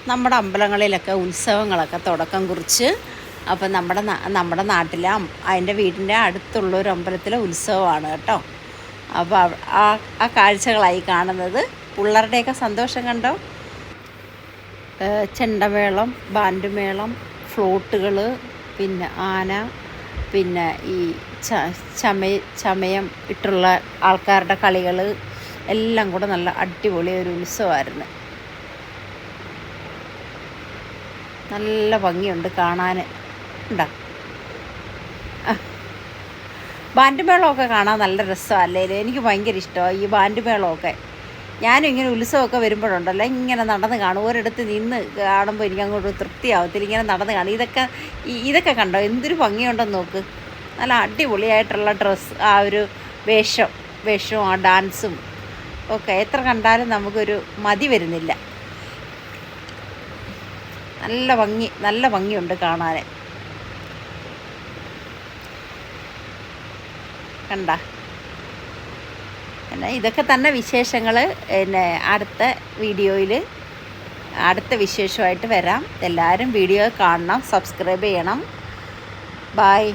നമ്മുടെ അമ്പലങ്ങളിലൊക്കെ ഉത്സവങ്ങളൊക്കെ തുടക്കം കുറിച്ച്. അപ്പം നമ്മുടെ നാട്ടിലെ അതിൻ്റെ വീടിൻ്റെ അടുത്തുള്ളൊരു അമ്പലത്തിലെ ഉത്സവമാണ് കേട്ടോ. അപ്പോൾ ആ കാഴ്ചകളായി കാണുന്നത്. പിള്ളേരുടെയൊക്കെ സന്തോഷം കണ്ടോ. ചെണ്ടമേളം, ബാൻഡുമേളം, ഫ്ലോട്ടുകൾ, പിന്നെ ആന, പിന്നെ ഈ ചമയം ഇട്ടുള്ള ആൾക്കാരുടെ കളികൾ എല്ലാം കൂടെ നല്ല അടിപൊളി ഒരു ഉത്സവമായിരുന്നു. നല്ല ഭംഗിയുണ്ട് കാണാൻ. ഉണ്ടോ ബാൻഡ് മേളമൊക്കെ കാണാൻ നല്ല രസമല്ലേ? എനിക്ക് ഭയങ്കര ഇഷ്ടമാണ് ഈ ബാൻഡ് മേളമൊക്കെ. ഞാനും ഇങ്ങനെ ഉത്സവമൊക്കെ വരുമ്പോഴുണ്ടല്ലോ ഇങ്ങനെ നടന്ന് കാണും. ഒരിടത്ത് നിന്ന് കാണുമ്പോൾ എനിക്ക് അങ്ങോട്ട് തൃപ്തിയാവത്തില്ല. ഇങ്ങനെ നടന്ന് കാണും. ഇതൊക്കെ കണ്ടോ എന്തൊരു ഭംഗിയുണ്ടെന്ന് നോക്ക്. നല്ല അടിപൊളിയായിട്ടുള്ള ഡ്രസ്സ്, ആ ഒരു വേഷവും ആ ഡാൻസും ഒക്കെ എത്ര കണ്ടാലും നമുക്കൊരു മതി വരുന്നില്ല. നല്ല ഭംഗിയുണ്ട് കാണാൻ. കണ്ട പിന്നെ ഇതൊക്കെ തന്നെ വിശേഷങ്ങൾ. പിന്നെ അടുത്ത വീഡിയോയിൽ അടുത്ത വിശേഷമായിട്ട് വരാം. എല്ലാവരും വീഡിയോ കാണണം, സബ്സ്ക്രൈബ് ചെയ്യണം. ബായ്.